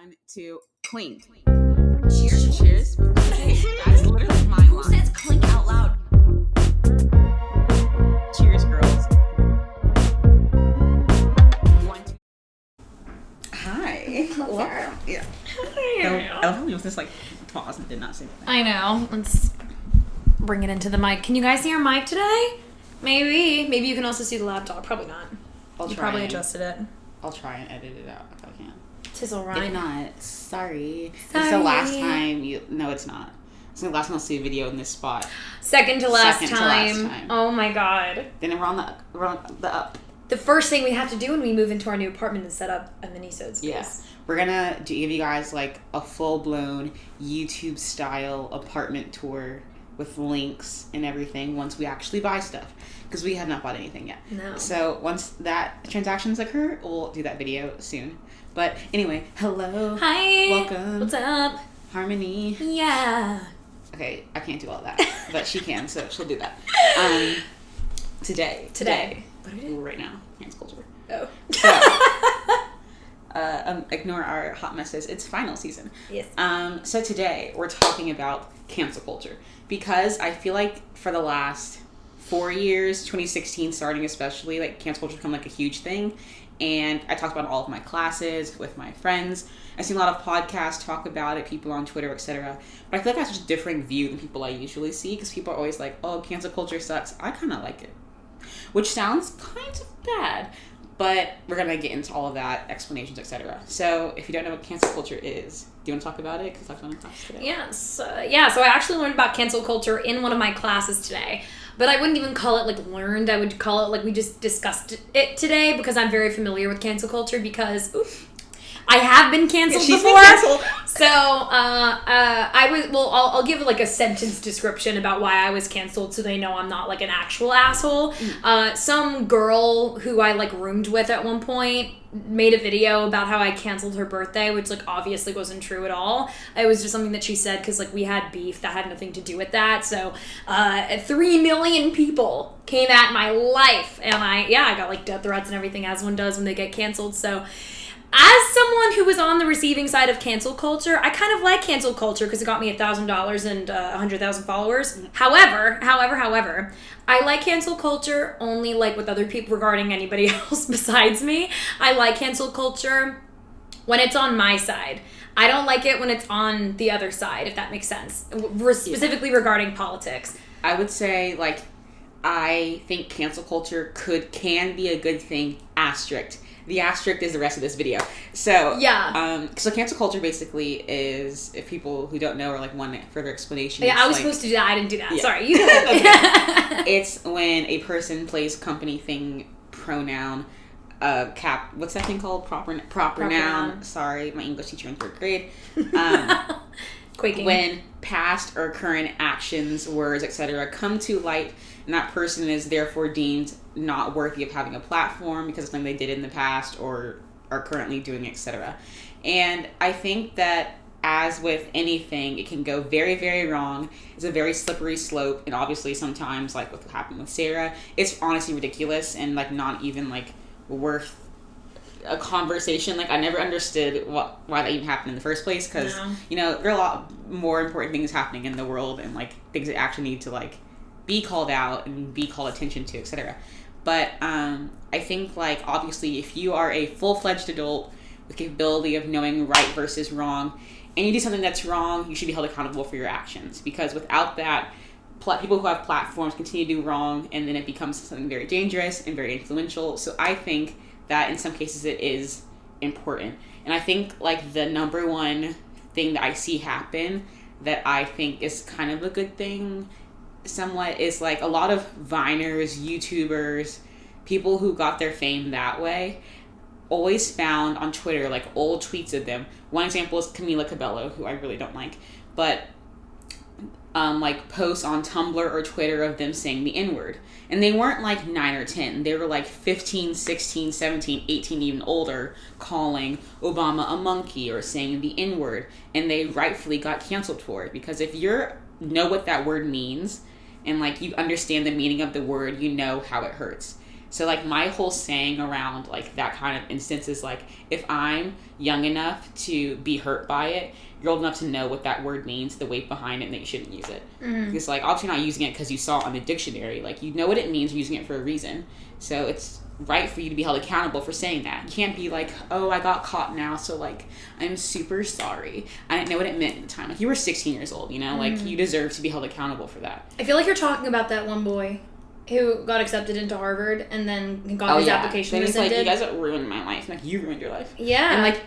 1, 2, clink. Cheers. Cheers. That's literally my Who line. says clink out loud? Cheers, girls. 1, 2. Hi. Welcome. Yeah. I love how we was just like pause and did not say that. I know. Let's bring it into the mic. Can you guys see our mic today? Maybe. Maybe you can also see the laptop. Probably not. I'll You try probably and- adjusted it. I'll try and edit it out if I can. Tis alright. If not, sorry. Sorry. It's the last time you... No, it's not. It's the last time I'll see a video in this spot. Second to last Second to time. last time. Oh my god. Then we're on the up. The first thing we have to do when we move into our new apartment is set up a mini-sode space. Yeah. We're gonna give you guys like a full-blown YouTube style apartment tour with links and everything once we actually buy stuff, because we have not bought anything yet. No. So once that transactions occur, we'll do that video soon. But anyway, hello. Hi. Welcome. What's up? Harmony. Yeah. Okay, I can't do all that, but she can, so she'll do that. Today. What are we doing? Right now, cancel culture. Oh. So, ignore our hot messes. It's final season. Yes. So today we're talking about cancel culture, because I feel like for the last 4 years, 2016 starting especially, like cancel culture become like a huge thing. And I talked about it in all of my classes with my friends. I've seen a lot of podcasts talk about it, people on Twitter, etc. But I feel like that's just a different view than people I usually see, because people are always like, oh, cancel culture sucks. I kind of like it. Which sounds kind of bad, but we're going to get into all of that, explanations, etc. So if you don't know what cancel culture is, do you want to talk about it? Because I talked about it in class today. Yes. So I actually learned about cancel culture in one of my classes today. But I wouldn't even call it like learned. I would call it like we just discussed it today, because I'm very familiar with cancel culture, because I have been canceled She's before. been canceled. So I'll give like a sentence description about why I was canceled, so they know I'm not like an actual asshole. Some girl who I like roomed with at one point made a video about how I canceled her birthday, which like obviously wasn't true at all. It was just something that she said because like we had beef that had nothing to do with that. So 3 million people came at my life, and I got like death threats and everything, as one does when they get canceled. So as someone who was on the receiving side of cancel culture, I kind of like cancel culture because it got me $1,000 and 100,000 followers. However, I like cancel culture only like with other people regarding anybody else besides me. I like cancel culture when it's on my side. I don't like it when it's on the other side, if that makes sense. Specifically regarding politics. I would say, like, I think cancel culture can be a good thing, asterisk. The asterisk is the rest of this video. So, so cancel culture basically is, if people who don't know or like want further explanation. Yeah, I was like, supposed to do that. I didn't do that. Yeah. Sorry, you did it. It's when a person plays company thing, pronoun, what's that thing called? Proper noun. Sorry, my English teacher in 3rd grade. Quaking. When past or current actions, words, etc. come to light, and that person is therefore deemed not worthy of having a platform because of something they did in the past or are currently doing, etc. And I think that, as with anything, it can go very, very wrong. It's a very slippery slope, and obviously sometimes, like what happened with Sarah, it's honestly ridiculous and like not even like worth a conversation. Like, I never understood why that even happened in the first place, because you know, there are a lot more important things happening in the world, and like things that actually need to like be called out and be called attention to, etc. But I think, like, obviously if you are a full-fledged adult with capability of knowing right versus wrong, and you do something that's wrong, you should be held accountable for your actions, because without that, people who have platforms continue to do wrong, and then it becomes something very dangerous and very influential. So I think that in some cases it is important. And I think like the number one thing that I see happen that I think is kind of a good thing somewhat is like a lot of Viners, YouTubers, people who got their fame that way, always found on Twitter like old tweets of them. One example is Camila Cabello, who I really don't like, but like posts on Tumblr or Twitter of them saying the N-word. And they weren't like 9 or 10. They were like 15, 16, 17, 18, even older, calling Obama a monkey or saying the N-word. And they rightfully got canceled for it. Because if you know what that word means, and like you understand the meaning of the word, you know how it hurts. So, like, my whole saying around, like, that kind of instance is, like, if I'm young enough to be hurt by it, you're old enough to know what that word means, the weight behind it, and that you shouldn't use it. Because, like, obviously not using it because you saw it on the dictionary. Like, you know what it means, you're using it for a reason. So, it's right for you to be held accountable for saying that. You can't be like, oh, I got caught now, so, like, I'm super sorry. I didn't know what it meant at the time. Like, you were 16 years old, you know? Like, you deserve to be held accountable for that. I feel like you're talking about that one boy who got accepted into Harvard and then got his application rescinded. Like, you guys ruined my life. Like, you ruined your life. Yeah. And, like,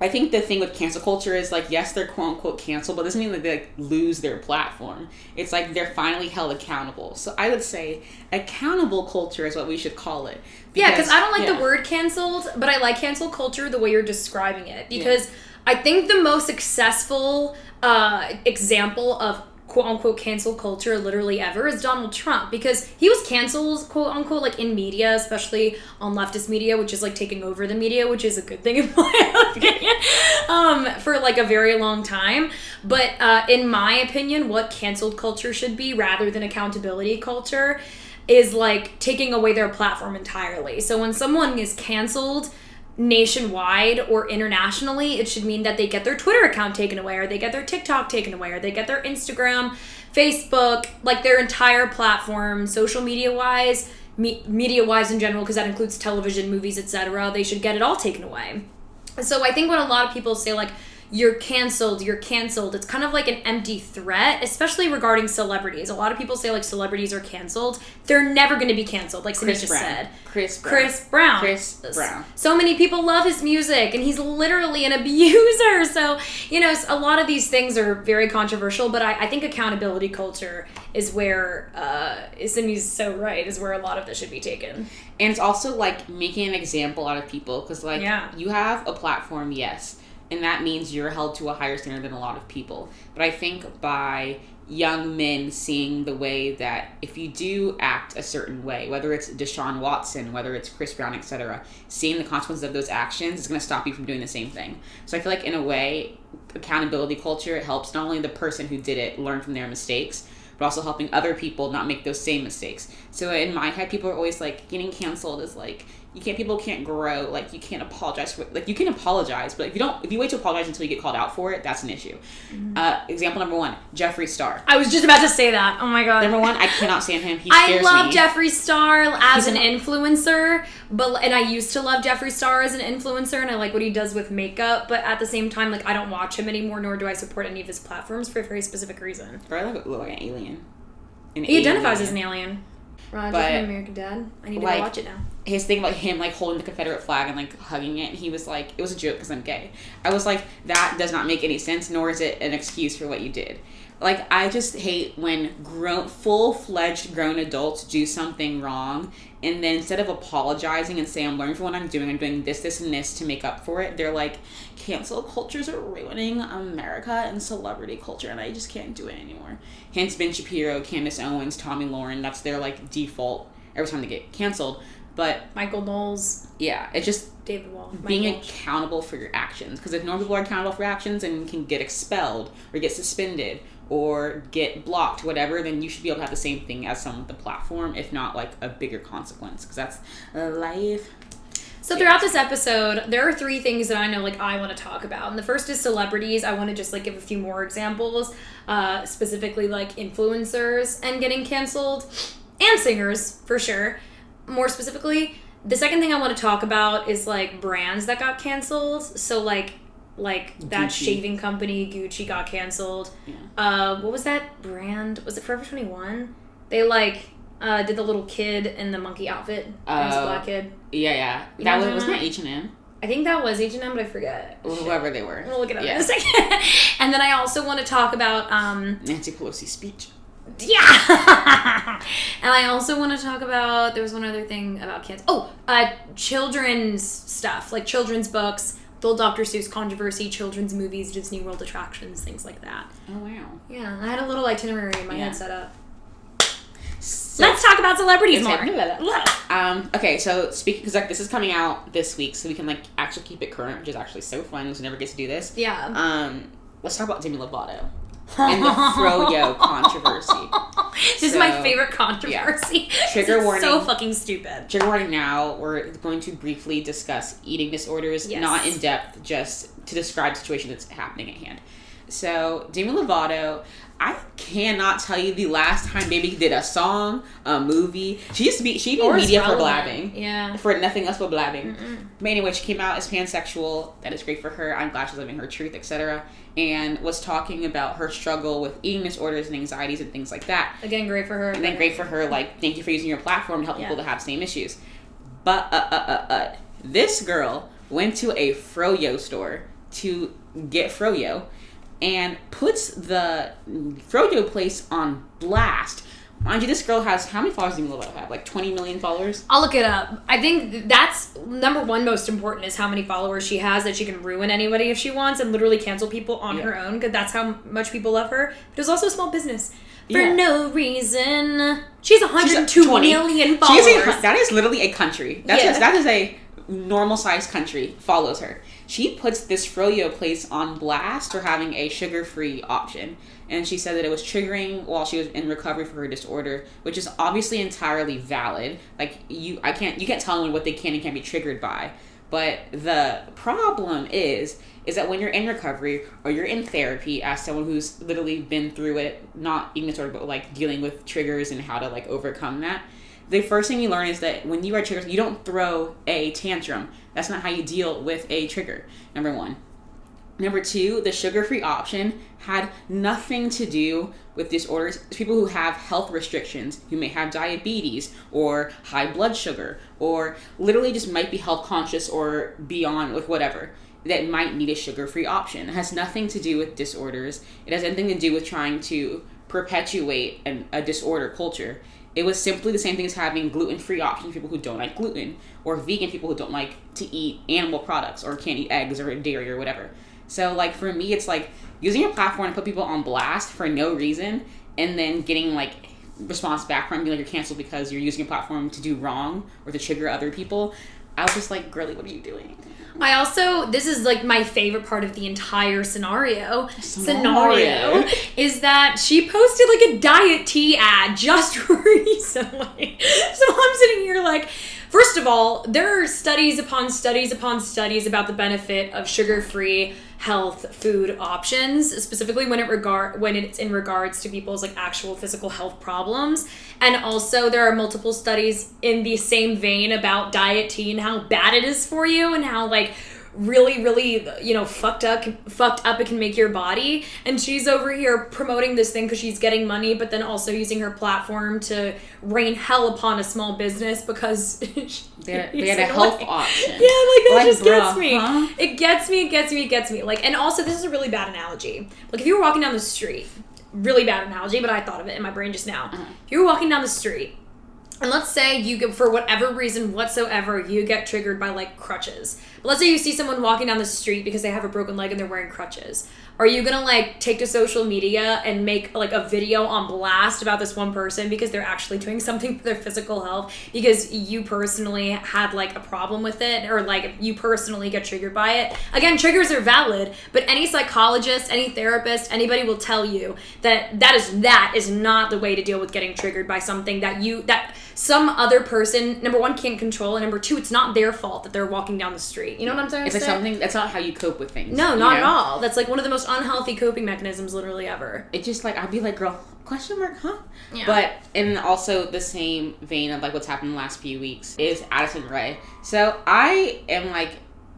I think the thing with cancel culture is, like, yes, they're quote-unquote canceled, but it doesn't mean that they, like, lose their platform. It's like they're finally held accountable. So I would say accountable culture is what we should call it. Because I don't like the word canceled, but I like cancel culture the way you're describing it. Because I think the most successful example of quote-unquote cancel culture literally ever is Donald Trump, because he was canceled quote-unquote like in media, especially on leftist media, which is like taking over the media, which is a good thing in my opinion, for like a very long time. But in my opinion, what canceled culture should be rather than accountability culture is like taking away their platform entirely. So when someone is canceled nationwide or internationally, it should mean that they get their Twitter account taken away, or they get their TikTok taken away, or they get their Instagram, Facebook, like their entire platform, social media wise, media wise in general, because that includes television, movies, etc. They should get it all taken away. So I think when a lot of people say like, you're canceled, it's kind of like an empty threat, especially regarding celebrities. A lot of people say like celebrities are canceled. They're never going to be canceled, like Cindy just said. Chris Brown. So many people love his music, and he's literally an abuser. So, you know, a lot of these things are very controversial, but I think accountability culture is where, Cindy's so right, is where a lot of this should be taken. And it's also like making an example out of people, because like you have a platform, yes, and that means you're held to a higher standard than a lot of people. But I think by young men seeing the way that if you do act a certain way, whether it's Deshaun Watson, whether it's Chris Brown, etc., seeing the consequences of those actions is going to stop you from doing the same thing. So I feel like in a way, accountability culture helps not only the person who did it learn from their mistakes, but also helping other people not make those same mistakes. So in my head, people are always like, getting canceled is like, people can't grow, like you can't apologize for, like you can apologize, but if you wait to apologize until you get called out for it, that's an issue. Example number 1, Jeffree Star. I was just about to say that. Oh my god. Number 1, I cannot stand him. He scares me. I love Jeffree Star as an influencer, and I used to love Jeffree Star as an influencer, and I like what he does with makeup, but at the same time, like I don't watch him anymore, nor do I support any of his platforms for a very specific reason. Or I look like an alien. He identifies as an alien. Roger from American Dad. I need to go watch it now. His thing about him like holding the Confederate flag and like hugging it, and he was like, it was a joke because I'm gay. I was like, that does not make any sense, nor is it an excuse for what you did. Like, I just hate when full-fledged grown adults do something wrong, and then instead of apologizing and saying, I'm learning from what I'm doing this, and this to make up for it, they're like, cancel cultures are ruining America and celebrity culture, and I just can't do it anymore. Hence Ben Shapiro, Candace Owens, Tommy Lauren, that's their, like, default every time they get canceled. But Michael Knowles. Yeah, it's just David Wall. Being accountable for your actions. Because if normal people are accountable for actions and can get expelled or get suspended or get blocked, whatever, then you should be able to have the same thing as someone with the platform, if not like a bigger consequence. Because that's life. So throughout this episode, there are 3 things that I know like I want to talk about. And the first is celebrities. I want to just like give a few more examples, specifically like influencers and getting canceled, and singers for sure. More specifically, the second thing I want to talk about is like brands that got canceled. So like that shaving company Gucci got canceled. Yeah. What was that brand? Was it Forever 21? They like did the little kid in the monkey outfit. It was a black kid. Yeah. That wasn't that H&M? I think that was H&M, but I forget. Whoever they were. We'll look it up in a second. And then I also want to talk about Nancy Pelosi's speech. Yeah. And I also want to talk about, there was one other thing about kids. Children's stuff, like children's books, the old Dr. Seuss controversy, children's movies, Disney World attractions, things like that. Oh, wow. Yeah, I had a little itinerary in my head set up. So, let's talk about celebrities more. Okay, so speaking, because like this is coming out this week, so we can like actually keep it current, which is actually so fun because we never get to do this. Yeah. Let's talk about Demi Lovato and the Froyo controversy. This is my favorite controversy. Yeah. Trigger warning. So fucking stupid. Trigger warning now. We're going to briefly discuss eating disorders, not in depth, just to describe the situation that's happening at hand. So, Demi Lovato, I cannot tell you the last time Baby did a song, a movie. She'd be media for blabbing. Yeah. For nothing else but blabbing. But anyway, she came out as pansexual. That is great for her. I'm glad she's living her truth, etc. And was talking about her struggle with eating disorders and anxieties and things like that. Again, great for her. And then great for her, like, thank you for using your platform to help people that have same issues. But, this girl went to a froyo store to get froyo and puts the froyo place on blast. Mind you, this girl has, how many followers do you have? Like 20 million followers? I'll look it up. I think that's number one most important is how many followers she has, that she can ruin anybody if she wants and literally cancel people on her own, because that's how much people love her. But it was also a small business. For no reason. She's 102 million followers. That is literally a country. That is a normal sized country follows her. She puts this froyo place on blast for having a sugar-free option. And she said that it was triggering while she was in recovery for her disorder, which is obviously entirely valid. Like, you can't tell anyone what they can and can't be triggered by. But the problem is that when you're in recovery or you're in therapy as someone who's literally been through it, not eating disorder, but like dealing with triggers and how to like overcome that, the first thing you learn is that when you are triggered, you don't throw a tantrum. That's not how you deal with a trigger, number one. Number two, the sugar-free option had nothing to do with disorders. It's people who have health restrictions, who may have diabetes or high blood sugar, or literally just might be health conscious or beyond, like whatever, that might need a sugar-free option. It has nothing to do with disorders. It has anything to do with trying to perpetuate a disorder culture. It was simply the same thing as having gluten-free options for people who don't like gluten, or vegan people who don't like to eat animal products or can't eat eggs or dairy or whatever. So, like, for me, it's like using your platform to put people on blast for no reason and then getting, like, response back from being like you're canceled because you're using your platform to do wrong or to trigger other people. I was just like, girly, what are you doing? This is like my favorite part of the entire scenario is that she posted like a diet tea ad just recently. So I'm sitting here like, first of all, there are studies upon studies upon studies about the benefit of sugar-free health food options, specifically when it's in regards to people's like actual physical health problems. And also there are multiple studies in the same vein about diet tea and how bad it is for you and how like really, really, fucked up it can make your body. And she's over here promoting this thing because she's getting money, but then also using her platform to rain hell upon a small business because they had a health option. Yeah, like that just gets me. Huh? It gets me. Like, and also this is a really bad analogy. Like if you were walking down the street, really bad analogy, but I thought of it in my brain just now. If you were walking down the street, and let's say you, for whatever reason whatsoever, you get triggered by, like, crutches. But let's say you see someone walking down the street because they have a broken leg and they're wearing crutches. Are you gonna, like, take to social media and make, like, a video on blast about this one person because they're actually doing something for their physical health because you personally had, like, a problem with it or, like, you personally get triggered by it? Again, triggers are valid, but any psychologist, any therapist, anybody will tell you that is not the way to deal with getting triggered by something that some other person, number one, can't control, and number two, it's not their fault that they're walking down the street. You know what I'm saying? It's like something, that's not how you cope with things. No, not at all. That's like one of the most unhealthy coping mechanisms literally ever. It just like, I'd be like, girl, question mark, huh? Yeah. But in also the same vein of like what's happened in the last few weeks is Addison Rae. So I am like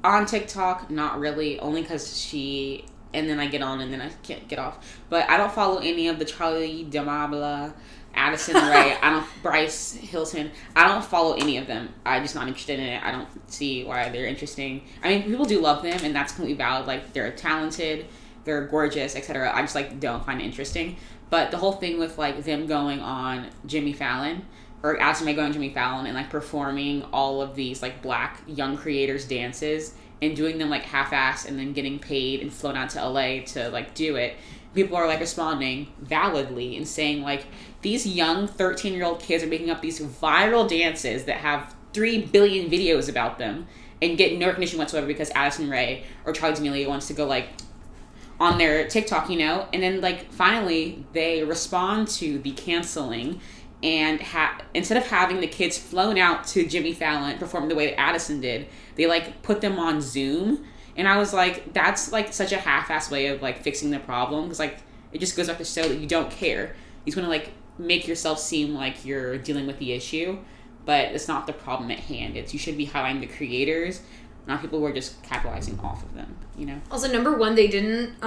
on TikTok, not really, only because and then I get on and then I can't get off. But I don't follow any of the Charlie D'Amelio, Addison Rae, Bryce Hilton. I don't follow any of them. I'm just not interested in it. I don't see why they're interesting. I mean, people do love them, and that's completely valid. Like, they're talented, they're gorgeous, etc. I just, like, don't find it interesting. But the whole thing with, like, them going on Jimmy Fallon, or Addison Rae going on Jimmy Fallon and, like, performing all of these, like, black young creators' dances and doing them, like, half-assed and then getting paid and flown out to LA to, like, do it. People are, like, responding validly and saying, like, these young 13-year-old kids are making up these viral dances that have 3 billion videos about them and get no recognition whatsoever because Addison Rae or Charli D'Amelio wants to go, like, on their TikTok, you know, and then like finally they respond to the canceling, and instead of having the kids flown out to Jimmy Fallon perform the way that Addison did, they like put them on Zoom, and I was like, that's like such a half-assed way of like fixing the problem, because like it just goes back to show that you don't care. You just want to like make yourself seem like you're dealing with the issue, but it's not the problem at hand. It's you should be highlighting the creators, not people who are just capitalizing off of them, you know? Also, number one, they didn't,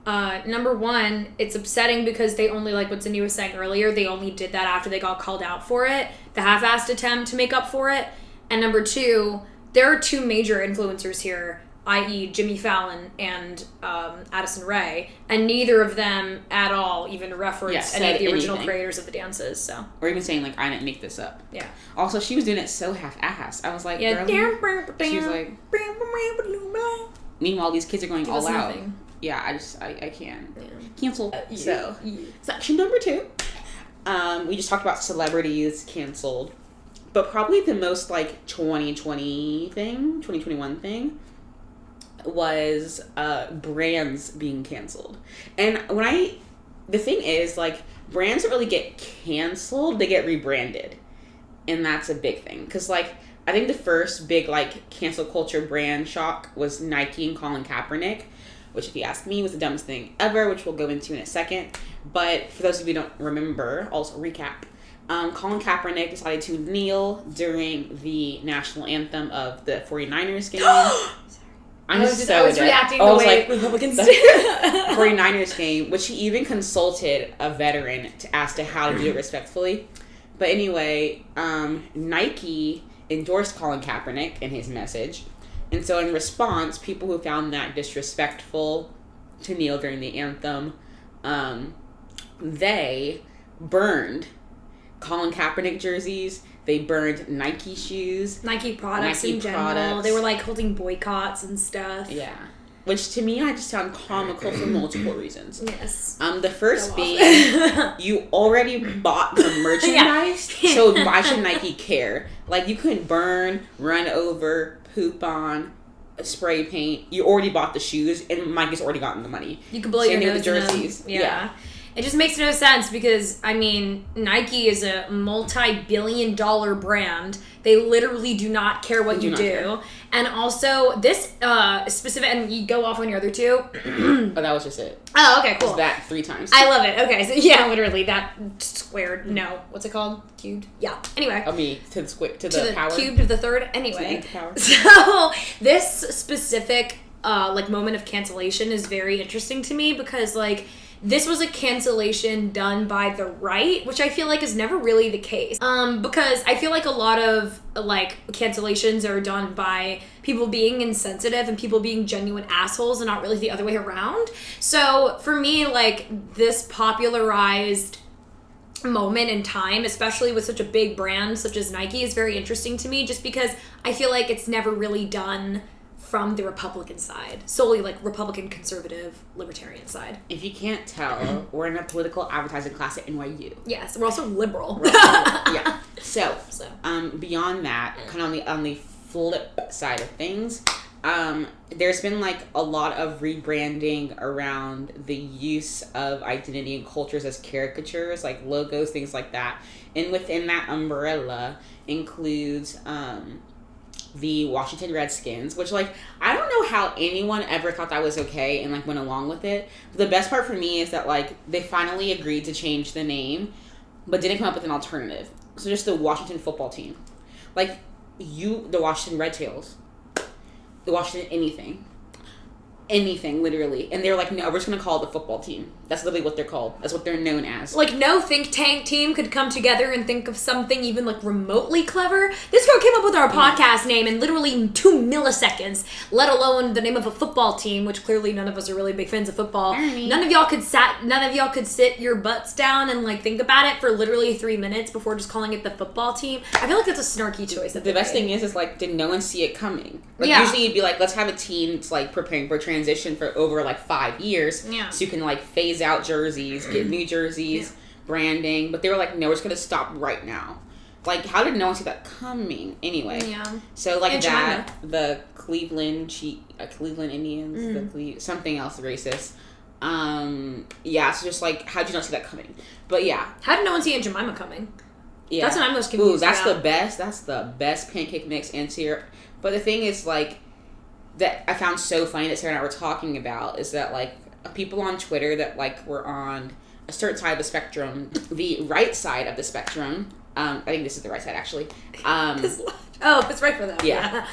number one, it's upsetting because they only, like what Cindy was saying earlier, they only did that after they got called out for it, the half-assed attempt to make up for it. And number two, there are two major influencers here, i.e. Jimmy Fallon and Addison Rae, and neither of them at all even referenced any of the original creators of the dances. So, or even saying like, I didn't make this up. Yeah. Also, she was doing it so half-assed. I was like, yeah. She was like, meanwhile these kids are going all out. Nothing. Yeah, I can't. Yeah. Cancel. So, section number 2. We just talked about celebrities canceled, but probably the most like 2021 thing was brands being canceled. And the thing is, like, brands don't really get canceled, they get rebranded. And that's a big thing. Because, like, I think the first big, like, cancel culture brand shock was Nike and Colin Kaepernick, which, if you ask me, was the dumbest thing ever, which we'll go into in a second. But for those of you who don't remember, also recap, Colin Kaepernick decided to kneel during the national anthem of the 49ers game. I was reacting the way Republicans do. 49ers game, which he even consulted a veteran to ask to how to do it respectfully. But anyway, Nike endorsed Colin Kaepernick in his message. And so in response, people who found that disrespectful to kneel during the anthem, they burned Colin Kaepernick jerseys. They burned Nike shoes. Nike products in general. They were like holding boycotts and stuff. Yeah. Which to me, I just found comical for multiple reasons. Yes. The first being, you already bought the merchandise, so why should Nike care? Like, you couldn't burn, run over, poop on, spray paint. You already bought the shoes, and Nike's already gotten the money. You could blow your nose with the jerseys. Yeah. It just makes no sense because, I mean, Nike is a multi-billion-dollar brand. They literally do not care what you do. And also, this specific, and you go off on your other two. Oh, that was just it. Oh, okay, cool. Just that 3 times. I love it. Okay, so yeah, literally, that squared, no, what's it called? Cubed? Yeah, anyway. I mean, to the power. Cubed of the third, anyway. To the power. So, this specific, like, moment of cancellation is very interesting to me because, like, this was a cancellation done by the right, which I feel like is never really the case. Because I feel like a lot of, like, cancellations are done by people being insensitive and people being genuine assholes and not really the other way around. So, for me, like, this popularized moment in time, especially with such a big brand such as Nike, is very interesting to me just because I feel like it's never really done from the Republican side, solely like Republican, conservative, libertarian side. If you can't tell, we're in a political advertising class at NYU. Yes, we're also liberal. Yeah. So, beyond that, kind of on the flip side of things, there's been like a lot of rebranding around the use of identity and cultures as caricatures, like logos, things like that. And within that umbrella includes the Washington Redskins, which, like, I don't know how anyone ever thought that was okay and, like, went along with it. But the best part for me is that, like, they finally agreed to change the name, but didn't come up with an alternative. So just the Washington football team. Like, the Washington Red Tails. The Washington anything. Anything, literally. And they're like, no, we're just going to call it the football team. That's literally what they're called. That's what they're known as. Like, no think tank team could come together and think of something even, like, remotely clever. This girl came up with our podcast name in literally 2 milliseconds, let alone the name of a football team, which clearly none of us are really big fans of football. None of y'all could sit your butts down and, like, think about it for literally 3 minutes before just calling it the football team. I feel like that's a snarky choice. The best thing is, like, did no one see it coming? Like, usually you'd be like, let's have a team that's, like, preparing for transition for over, like, 5 years. Yeah. So you can, like, phase out jerseys, get new jerseys, branding. But they were like, no, we're just going to stop right now. Like, how did no one see that coming anyway? Yeah. So, like, and that, Jemima. the Cleveland Indians, something else racist. Yeah, so just, like, how'd you not see that coming? But, yeah. How did no one see Aunt Jemima coming? Yeah. That's what I'm most confused that's about. that's the best pancake mix and syrup. But the thing is, like, that I found so funny that Sarah and I were talking about is that, like, people on Twitter that, like, were on a certain side of the spectrum, the right side of the spectrum, I think this is the right side, actually. It's right for them. Yeah.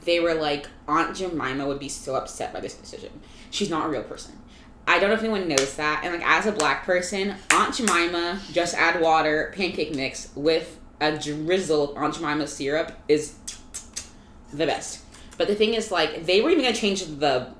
They were like, Aunt Jemima would be so upset by this decision. She's not a real person. I don't know if anyone knows that. And, like, as a black person, Aunt Jemima, just add water, pancake mix with a drizzle of Aunt Jemima syrup is the best. But the thing is, like, they were even going to change the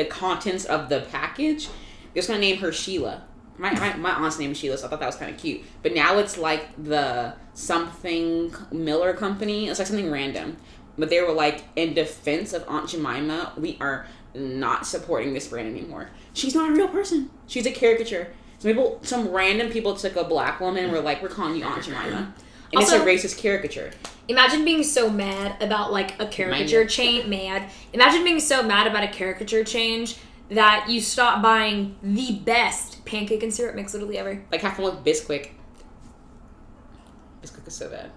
contents of the package. They was going to name her Sheila. My aunt's name is Sheila, so I thought that was kind of cute. But now it's, like, the something Miller Company. It's, like, something random. But they were like, in defense of Aunt Jemima, we are not supporting this brand anymore. She's not a real person. She's a caricature. Some random people took a black woman and were like, we're calling you Aunt Jemima. And also, it's a racist caricature. Imagine being so mad about, like, a caricature change. Imagine being so mad about a caricature change that you stop buying the best pancake and syrup mix literally ever. Like, have fun with Bisquick. Bisquick is so bad.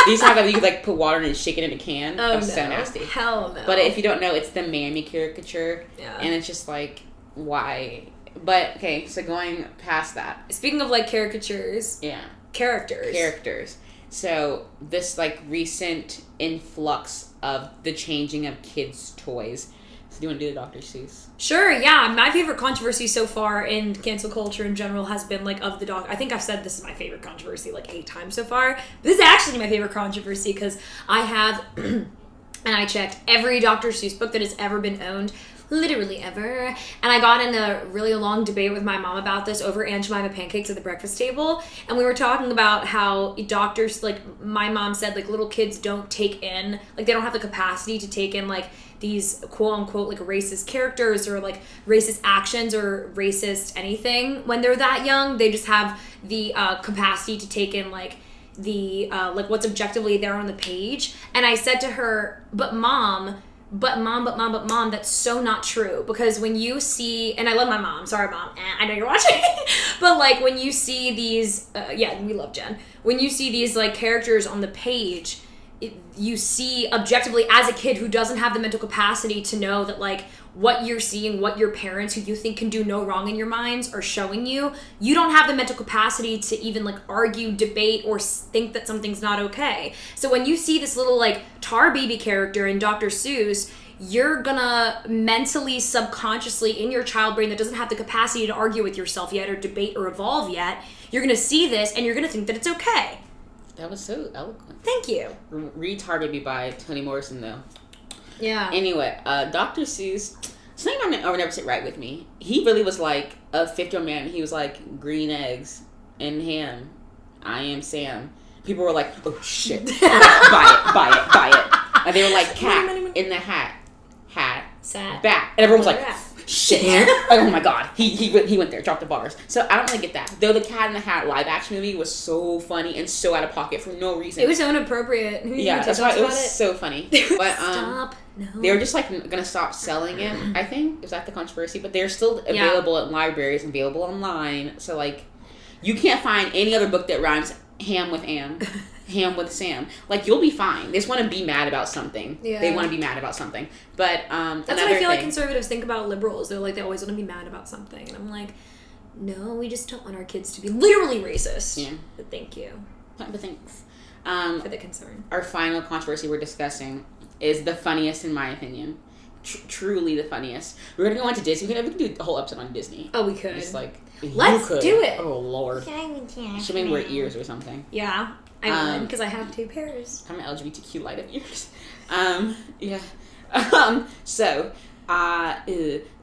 These have that you could, like, put water in and shake it in a can. Oh, That's so nasty. Hell no. But if you don't know, it's the Mammy caricature. Yeah. And it's just like, why? But, okay, so going past that. Speaking of, like, caricatures. Yeah. Characters. So, this, like, recent influx of the changing of kids' toys. So, do you want to do the Dr. Seuss? Sure, yeah. My favorite controversy so far in cancel culture in general has been, like, of the dog. I think I've said this is my favorite controversy, like, 8 times so far. But this is actually my favorite controversy because I have, and I checked every Dr. Seuss book that has ever been owned. Literally ever. And I got in a really long debate with my mom about this over Aunt Jemima pancakes at the breakfast table. And we were talking about how doctors, like, my mom said, like, little kids don't take in, like, they don't have the capacity to take in, like, these quote-unquote, like, racist characters or, like, racist actions or racist anything when they're that young. They just have the capacity to take in, like, the, like, what's objectively there on the page. And I said to her, but mom, that's so not true. Because when you see, and I love my mom, sorry mom, I know you're watching, but, like, when you see these, we love Jen. When you see these, like, characters on the page, you see objectively as a kid who doesn't have the mental capacity to know that, like, what you're seeing, what your parents who you think can do no wrong in your minds are showing you, you don't have the mental capacity to even, like, argue, debate, or think that something's not okay. So when you see this little, like, tar baby character in Dr. Seuss, you're gonna mentally, subconsciously, in your child brain that doesn't have the capacity to argue with yourself yet or debate or evolve yet, you're gonna see this and you're gonna think that it's okay. That was so eloquent. Thank you. Read Tar Baby by Toni Morrison, though. Yeah. Anyway, Dr. Seuss, something I would never sit right with me. He really was like a 50-year-old man. He was like, green eggs and ham. I am Sam. People were like, oh shit. buy it. And they were like, cat in the hat. Sat. Bat. And everyone was like, shit. Oh my god. He went there, dropped the bars. So I don't really get that. Though the Cat in the Hat live action movie was so funny and so out of pocket for no reason. It was so inappropriate. Yeah, that's why it was so funny. But Stop. No. they were just like gonna stop selling it, I think. Was that the controversy? But they're still available at libraries and available online. So, like, you can't find any other book that rhymes ham with am. Ham with Sam. Like, you'll be fine. They just want to be mad about something. Yeah. They want to be mad about something. But that's what I feel like conservatives think about liberals. They're like, they always want to be mad about something. And I'm like, no, we just don't want our kids to be literally racist. Yeah. But thank you. But thanks. For the concern. Our final controversy we're discussing is the funniest, in my opinion. Truly the funniest. We're going to go on to Disney. We can do a whole episode on Disney. Oh, we could. Just like, let's do it. Oh, Lord. Should maybe wear ears or something. Yeah. I would, because I have 2 pairs. I'm an LGBTQ light of ears. Yeah.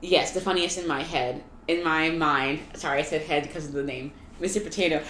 Yes, the funniest in my head, in my mind. Sorry, I said head because of the name, Mr. Potato.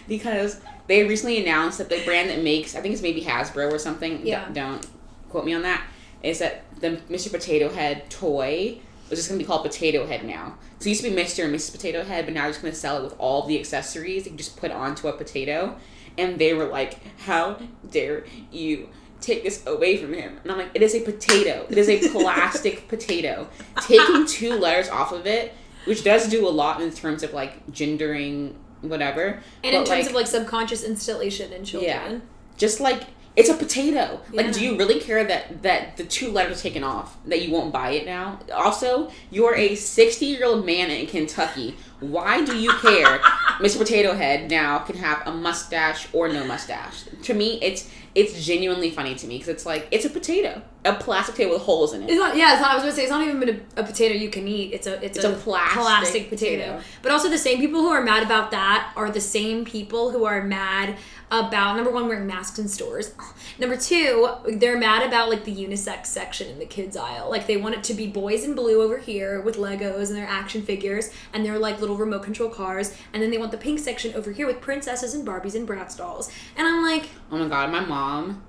Because they recently announced that the brand that makes, I think it's maybe Hasbro or something. Yeah. Don't quote me on that. Is that the Mr. Potato Head toy was just going to be called Potato Head now. So it used to be Mr. and Mrs. Potato Head, but now they're just going to sell it with all the accessories that you just put onto a potato. And they were like, how dare you take this away from him? And I'm like, it is a potato. It is a plastic potato. Taking 2 letters off of it, which does do a lot in terms of, like, gendering, whatever. And in terms of, like, subconscious installation in children. Yeah. Just, like, it's a potato. Like, do you really care that the 2 letters are taken off, that you won't buy it now? Also, you're a 60-year-old man in Kentucky. Why do you care? Mr. Potato Head now can have a mustache or no mustache. To me, it's genuinely funny to me because it's like, it's a potato. A plastic potato with holes in it. It's not, I was going to say, it's not even a potato you can eat. It's a plastic potato. But also the same people who are mad about that are the same people who are mad about, number 1, wearing masks in stores. Number 2, they're mad about, like, the unisex section in the kids aisle. Like, they want it to be boys in blue over here with Legos and their action figures and their, like, little remote control cars. And then they want the pink section over here with princesses and Barbies and Bratz dolls. And I'm like... Oh my god, my mom...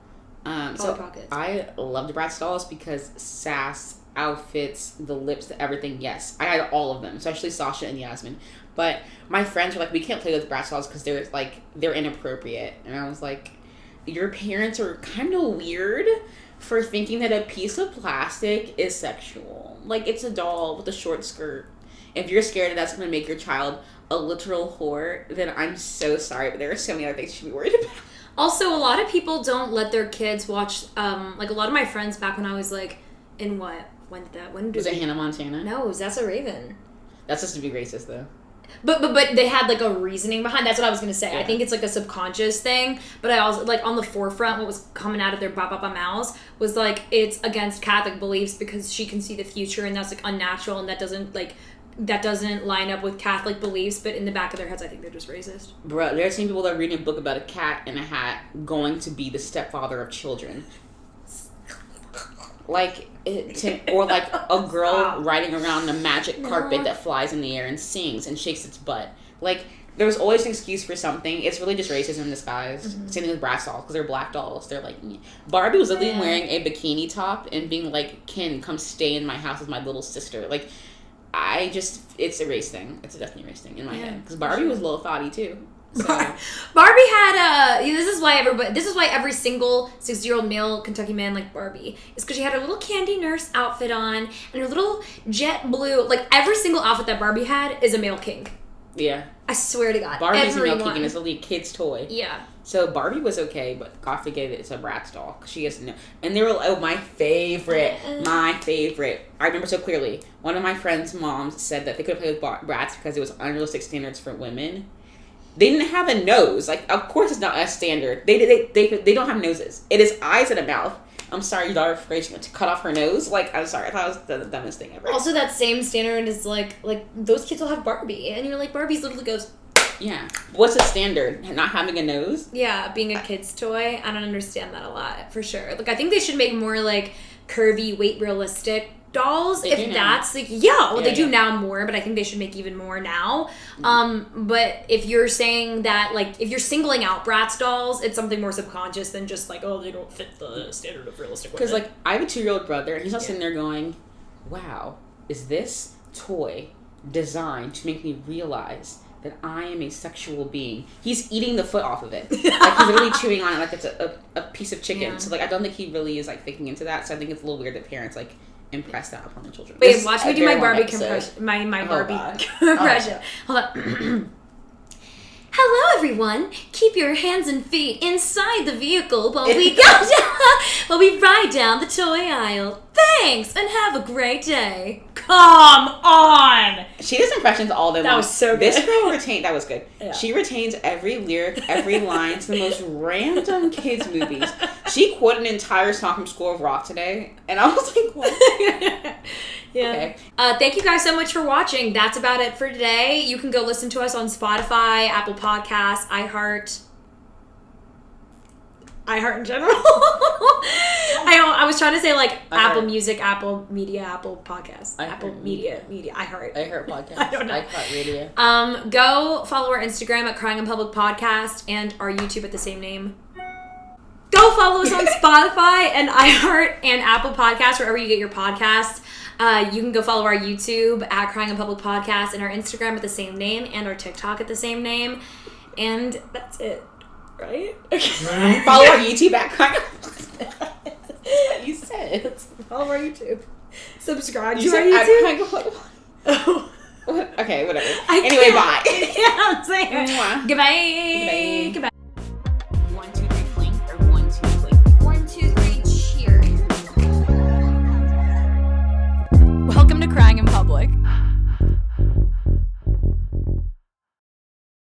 I loved Bratz dolls because sass, outfits, the lips, everything, yes. I had all of them, especially Sasha and Yasmin. But my friends were like, we can't play with Bratz dolls because they're inappropriate. And I was like, your parents are kind of weird for thinking that a piece of plastic is sexual. Like, it's a doll with a short skirt. If you're scared that that's going to make your child a literal whore, then I'm so sorry, but there are so many other things you should be worried about. Also, a lot of people don't let their kids watch, like, a lot of my friends back when I was, like, in what? When did Was it Hannah Montana? No, it was That's a Raven. That's just to be racist, though. But they had, like, a reasoning behind. That's what I was going to say. Yeah. I think it's, like, a subconscious thing. But I also, like, on the forefront, what was coming out of their ba-ba-ba mouths was, like, it's against Catholic beliefs because she can see the future and that's, like, unnatural and that doesn't line up with Catholic beliefs. But in the back of their heads, I think they're just racist. Bro, there are some people that are reading a book about a cat in a hat going to be the stepfather of children. Like, or like a girl riding around a magic carpet that flies in the air and sings and shakes its butt. Like, there's always an excuse for something. It's really just racism in disguise. Mm-hmm. Same thing with Bratz dolls, because they're black dolls. They're like, Barbie was literally wearing a bikini top and being like, Ken, come stay in my house with my little sister. Like, it's a race thing. It's definitely a race thing in my head. Because Barbie was a little thotty too. So. Barbie had this is why every single 60-year-old male Kentucky man liked Barbie. It's because she had her little candy nurse outfit on and her little jet blue, like, every single outfit that Barbie had is a male kink. Yeah. I swear to God. Barbie's a male kink and it's a kid's toy. Yeah. So Barbie was okay, but God forgive it, it's a Bratz doll. Cause she has no... And they were, my favorite. I remember so clearly. One of my friend's moms said that they couldn't play with Bratz because it was unrealistic standards for women. They didn't have a nose. Like, of course it's not a standard. They don't have noses. It is eyes and a mouth. I'm sorry, your daughter afraid to cut off her nose. Like, I'm sorry. I thought it was the dumbest thing ever. Also, that same standard is like those kids will have Barbie. And you're like, Barbie's literally goes... Yeah. What's the standard? Not having a nose? Yeah, being a kid's toy. I don't understand that a lot, for sure. Like, I think they should make more, like, curvy, weight realistic dolls. They if that's like they do now more, but I think they should make even more now. But if you're saying that, like, if you're singling out Bratz dolls, it's something more subconscious than just like, oh, they don't fit the standard of realistic women. Because, like, I have a 2-year-old brother and he's not sitting there going, wow, is this toy designed to make me realize that I am a sexual being? He's eating the foot off of it. Like, he's literally chewing on it like it's a piece of chicken. Yeah. So, like, I don't think he really is, like, thinking into that. So I think it's a little weird that parents, like, impress that upon the children. Wait, watch me do my Barbie compression. My Barbie compression. Hold on. Hello, everyone. Keep your hands and feet inside the vehicle while we ride down the toy aisle. Thanks, and have a great day. Come on. She does impressions all day long. That was so good. This girl retained... That was good. Yeah. She retains every lyric, every line to the most random kids' movies. She quoted an entire song from School of Rock today, and I was like, what? Yeah. Okay. Thank you guys so much for watching. That's about it for today. You can go listen to us on Spotify, Apple Podcasts, iHeart in general. I was trying to say, like, Apple Music, Apple Media, Apple Podcasts, Apple Media, iHeart Podcast. I don't know. iHeart Radio. Go follow our Instagram at Crying in Public Podcast and our YouTube at the same name. Go follow us on Spotify and iHeart and Apple Podcasts, wherever you get your podcasts. You can go follow our YouTube at Crying in Public Podcast and our Instagram at the same name and our TikTok at the same name. And that's it, right? Okay. Follow our YouTube at Crying in Public. You said. Follow our YouTube. Subscribe You to our said YouTube. at Crying in Public. Oh. Okay, whatever. I Anyway, can't. bye. Yeah, I'm saying. Mwah. Goodbye. Goodbye. Goodbye. 1, 2, 3, blink, or 1, 2, blink. 1, 2, 3, cheer. Welcome to Crying in Public.